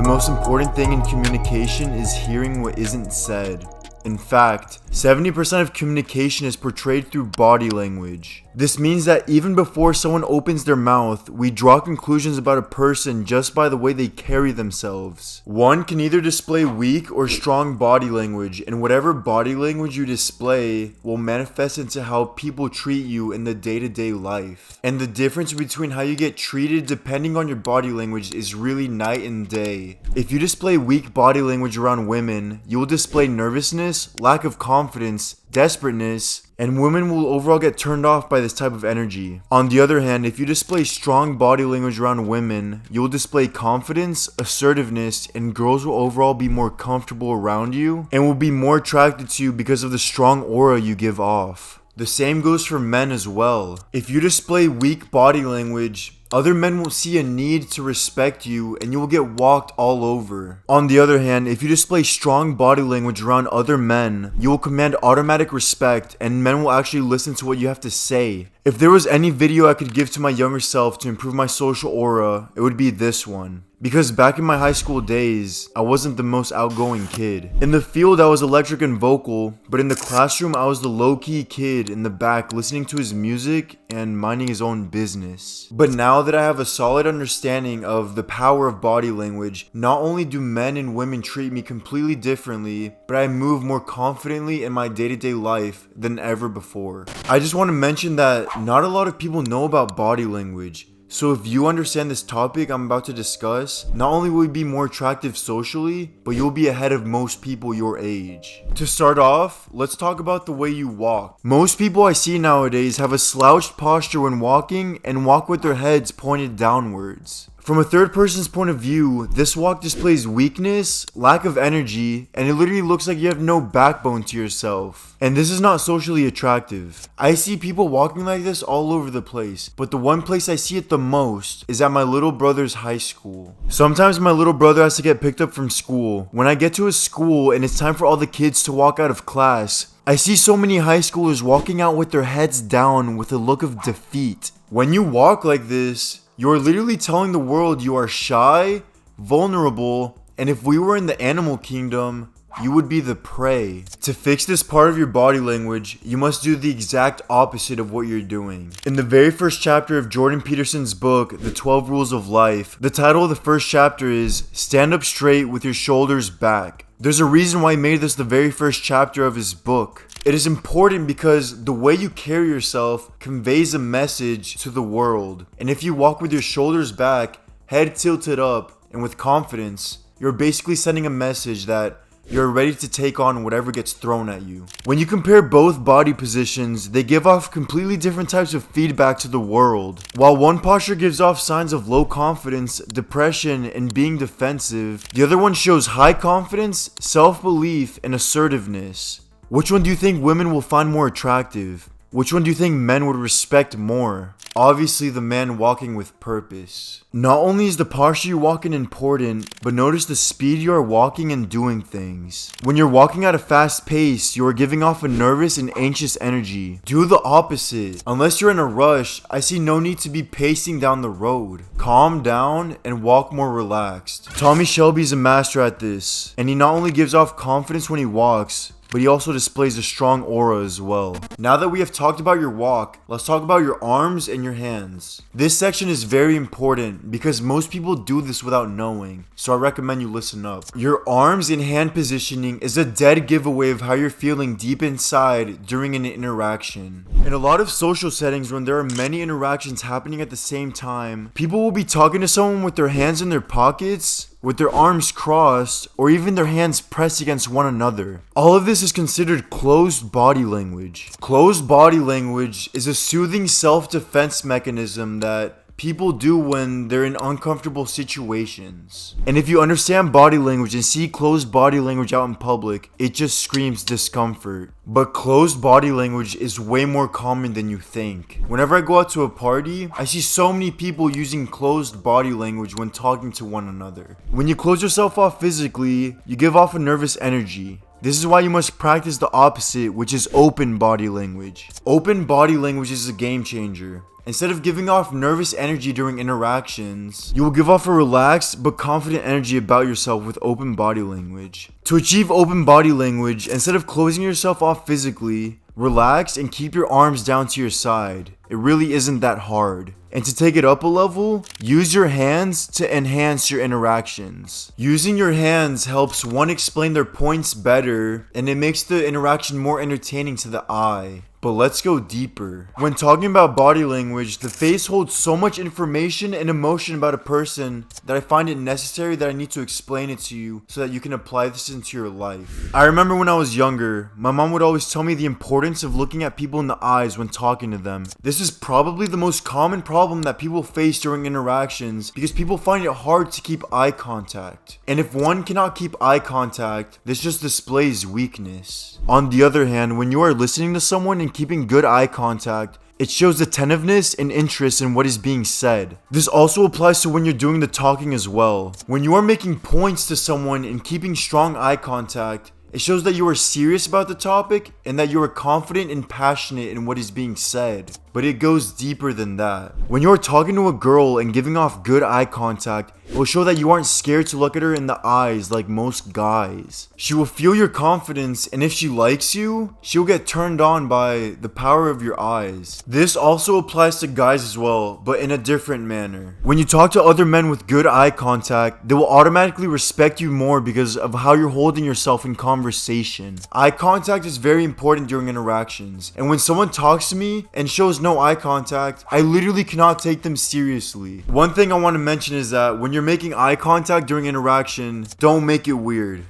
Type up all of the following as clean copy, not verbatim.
The most important thing in communication is hearing what isn't said. In fact, 70% of communication is portrayed through body language. This means that even before someone opens their mouth, we draw conclusions about a person just by the way they carry themselves. One can either display weak or strong body language, and whatever body language you display will manifest into how people treat you in the day-to-day life. And the difference between how you get treated depending on your body language is really night and day. If you display weak body language around women, you will display nervousness, lack of confidence, desperateness, and women will overall get turned off by this type of energy. On the other hand, if you display strong body language around women, you will display confidence, assertiveness, and girls will overall be more comfortable around you and will be more attracted to you because of the strong aura you give off. The same goes for men as well. If you display weak body language, other men will see a need to respect you and you will get walked all over. On the other hand, if you display strong body language around other men, you will command automatic respect and men will actually listen to what you have to say. If there was any video I could give to my younger self to improve my social aura, it would be this one. Because back in my high school days, I wasn't the most outgoing kid. In the field, I was electric and vocal, but in the classroom, I was the low-key kid in the back listening to his music and minding his own business. But now that I have a solid understanding of the power of body language, not only do men and women treat me completely differently, but I move more confidently in my day-to-day life than ever before. I just want to mention that not a lot of people know about body language. So if you understand this topic I'm about to discuss, not only will you be more attractive socially, but you'll be ahead of most people your age. To start off, let's talk about the way you walk. Most people I see nowadays have a slouched posture when walking and walk with their heads pointed downwards. From a third person's point of view, this walk displays weakness, lack of energy, and it literally looks like you have no backbone to yourself. And this is not socially attractive. I see people walking like this all over the place, but the one place I see it the most is at my little brother's high school. Sometimes my little brother has to get picked up from school. When I get to his school and it's time for all the kids to walk out of class, I see so many high schoolers walking out with their heads down with a look of defeat. When you walk like this, you're literally telling the world you are shy, vulnerable, and if we were in the animal kingdom, you would be the prey. To fix this part of your body language, you must do the exact opposite of what you're doing. In the very first chapter of Jordan Peterson's book, The 12 Rules of Life, the title of the first chapter is Stand Up Straight with Your Shoulders Back. There's a reason why he made this the very first chapter of his book. It is important because the way you carry yourself conveys a message to the world. And if you walk with your shoulders back, head tilted up, and with confidence, you're basically sending a message that you're ready to take on whatever gets thrown at you. When you compare both body positions, they give off completely different types of feedback to the world. While one posture gives off signs of low confidence, depression, and being defensive, the other one shows high confidence, self-belief, and assertiveness. Which one do you think women will find more attractive? Which one do you think men would respect more? Obviously the man walking with purpose. Not only is the posture you walk in important, but notice the speed you are walking and doing things. When you're walking at a fast pace, you are giving off a nervous and anxious energy. Do the opposite. Unless you're in a rush, I see no need to be pacing down the road. Calm down and walk more relaxed. Tommy Shelby is a master at this, and he not only gives off confidence when he walks, but he also displays a strong aura as well. Now that we have talked about your walk, let's talk about your arms and your hands. This section is very important because most people do this without knowing, so I recommend you listen up. Your arms and hand positioning is a dead giveaway of how you're feeling deep inside during an interaction. In a lot of social settings, when there are many interactions happening at the same time, people will be talking to someone with their hands in their pockets, with their arms crossed, or even their hands pressed against one another. All of this is considered closed body language. Closed body language is a soothing self-defense mechanism that people do when they're in uncomfortable situations. And if you understand body language and see closed body language out in public, it just screams discomfort. But closed body language is way more common than you think. Whenever I go out to a party, I see so many people using closed body language when talking to one another. When you close yourself off physically, you give off a nervous energy. This is why you must practice the opposite, which is open body language. Open body language is a game changer. Instead of giving off nervous energy during interactions, you will give off a relaxed but confident energy about yourself with open body language. To achieve open body language, instead of closing yourself off physically, relax and keep your arms down to your side. It really isn't that hard. And to take it up a level, use your hands to enhance your interactions. Using your hands helps one explain their points better, and it makes the interaction more entertaining to the eye. But let's go deeper. When talking about body language, the face holds so much information and emotion about a person that I find it necessary that I need to explain it to you so that you can apply this into your life. I remember when I was younger, my mom would always tell me the importance of looking at people in the eyes when talking to them. This is probably the most common problem that people face during interactions because people find it hard to keep eye contact. And if one cannot keep eye contact, this just displays weakness. On the other hand, when you are listening to someone and keeping good eye contact, it shows attentiveness and interest in what is being said. This also applies to when you're doing the talking as well. When you are making points to someone and keeping strong eye contact, it shows that you are serious about the topic and that you are confident and passionate in what is being said. But it goes deeper than that. When you are talking to a girl and giving off good eye contact, it will show that you aren't scared to look at her in the eyes like most guys. She will feel your confidence, and if she likes you, she will get turned on by the power of your eyes. This also applies to guys as well, but in a different manner. When you talk to other men with good eye contact, they will automatically respect you more because of how you're holding yourself in conversation. Eye contact is very important during interactions, and when someone talks to me and shows no eye contact, I literally cannot take them seriously. One thing I want to mention is that when you're making eye contact during interaction, don't make it weird.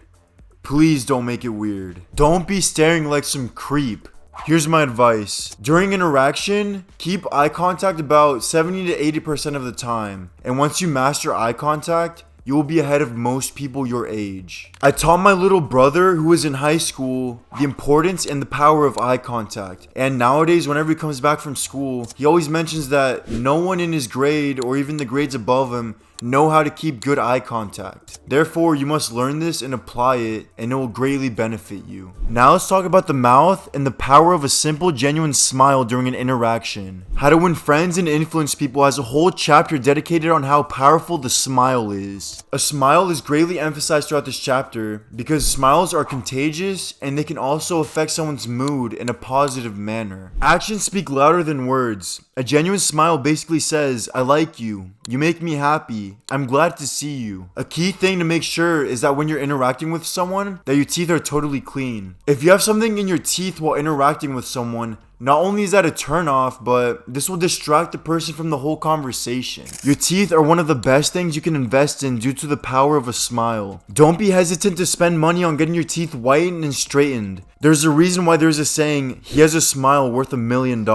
Please don't make it weird. Don't be staring like some creep. Here's my advice. During interaction, keep eye contact about 70 to 80% of the time. And once you master eye contact, you will be ahead of most people your age. I taught my little brother who was in high school the importance and the power of eye contact. And nowadays, whenever he comes back from school, he always mentions that no one in his grade or even the grades above him know how to keep good eye contact. Therefore, you must learn this and apply it, and it will greatly benefit you. Now let's talk about the mouth and the power of a simple, genuine smile during an interaction. How to win friends and influence people has a whole chapter dedicated on how powerful the smile is. A smile is greatly emphasized throughout this chapter because smiles are contagious and they can also affect someone's mood in a positive manner. Actions speak louder than words. A genuine smile basically says, "I like you. You make me happy. I'm glad to see you." A key thing to make sure is that when you're interacting with someone, that your teeth are totally clean. If you have something in your teeth while interacting with someone, not only is that a turnoff, but this will distract the person from the whole conversation. Your teeth are one of the best things you can invest in due to the power of a smile. Don't be hesitant to spend money on getting your teeth whitened and straightened. There's a reason why there's a saying, "He has a smile worth $1 million."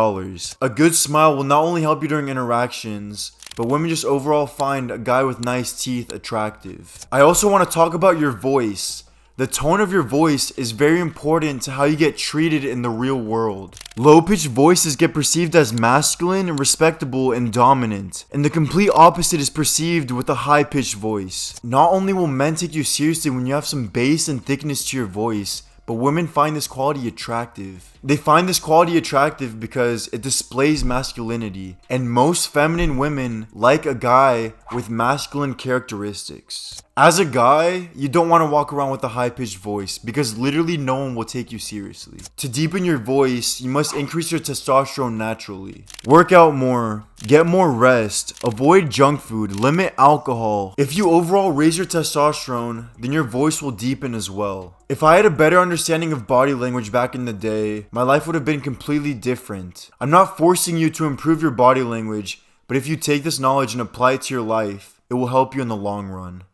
A good smile will not only help you during interactions, but women just overall find a guy with nice teeth attractive. I also want to talk about your voice. The tone of your voice is very important to how you get treated in the real world. Low-pitched voices get perceived as masculine, respectable, and dominant, and the complete opposite is perceived with a high-pitched voice. Not only will men take you seriously when you have some bass and thickness to your voice, but women find this quality attractive. They find this quality attractive because it displays masculinity, and most feminine women like a guy with masculine characteristics. As a guy, you don't want to walk around with a high-pitched voice because literally no one will take you seriously. To deepen your voice, you must increase your testosterone naturally. Work out more, get more rest, avoid junk food, limit alcohol. If you overall raise your testosterone, then your voice will deepen as well. If I had a better understanding of body language back in the day, my life would have been completely different. I'm not forcing you to improve your body language, but if you take this knowledge and apply it to your life, it will help you in the long run.